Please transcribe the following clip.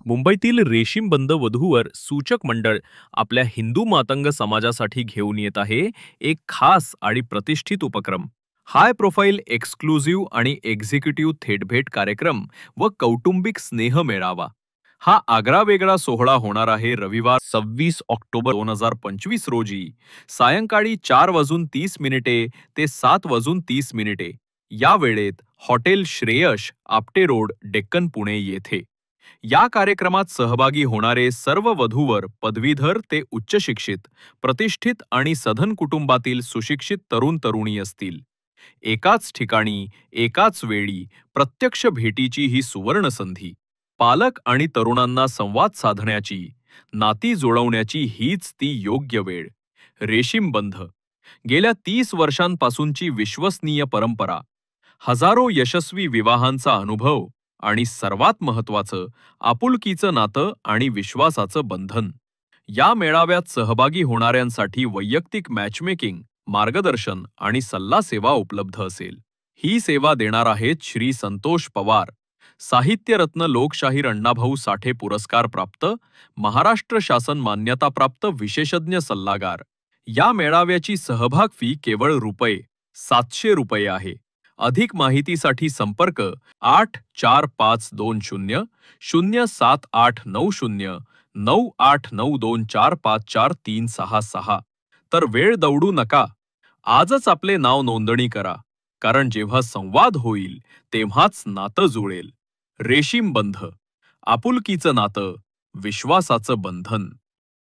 मुंबईतील रेशीमबंद वधूवर सूचक मंडळ आपल्या हिंदू मातंग समाजासाठी घेऊन येत आहे एक खास आणि प्रतिष्ठित उपक्रम. हाय प्रोफाईल एक्सक्लुझिव्ह आणि एक्झिक्युटिव्ह थेटभेट कार्यक्रम व कौटुंबिक स्नेह मेळावा. हा आगळावेगळा सोहळा होणार आहे रविवार 26 ऑक्टोबर 2025 रोजी सायंकाळी 4:30 ते 7:30 या वेळेत हॉटेल श्रेयश, आपटे रोड, डेक्कन, पुणे येथे. या कार्यक्रमात सहभागी होणारे सर्व वधूवर पदवीधर ते उच्च शिक्षित, प्रतिष्ठित आणि सधन कुटुंबातील सुशिक्षित तरुण तरुणी असतील. एकाच ठिकाणी एकाच वेळी प्रत्यक्ष भेटीची ही सुवर्ण संधी. पालक आणि तरुणांना संवाद साधण्याची, नाती जुळवण्याची हीच ती योग्य वेळ. रेशीमबंध गेल्या 30 वर्षांपासूनची विश्वसनीय परंपरा, हजारो यशस्वी विवाहांचा अनुभव आणि सर्वात महत्त्वाचं आपुलकीचं नातं आणि विश्वासाचं बंधन. या मेळाव्यात सहभागी होणाऱ्यांसाठी वैयक्तिक मॅचमेकिंग, मार्गदर्शन आणि सल्ला सेवा उपलब्ध असेल. ही सेवा देणार आहेत श्री संतोष पवार, साहित्यरत्न लोकशाहीर अण्णाभाऊ साठे पुरस्कार प्राप्त, महाराष्ट्र शासन मान्यताप्राप्त विशेषज्ञ सल्लागार. या मेळाव्याची सहभाग फी केवळ ₹700 आहे. अधिक माहितीसाठी संपर्क 84520789098992454366. तर वेळ दवडू नका. आजच आपले नाव नोंदणी करा, कारण जेव्हा संवाद होईल तेव्हाच नातं जुळेल. रेशीम बंध, आपुलकीचं नातं, विश्वासाचं बंधन.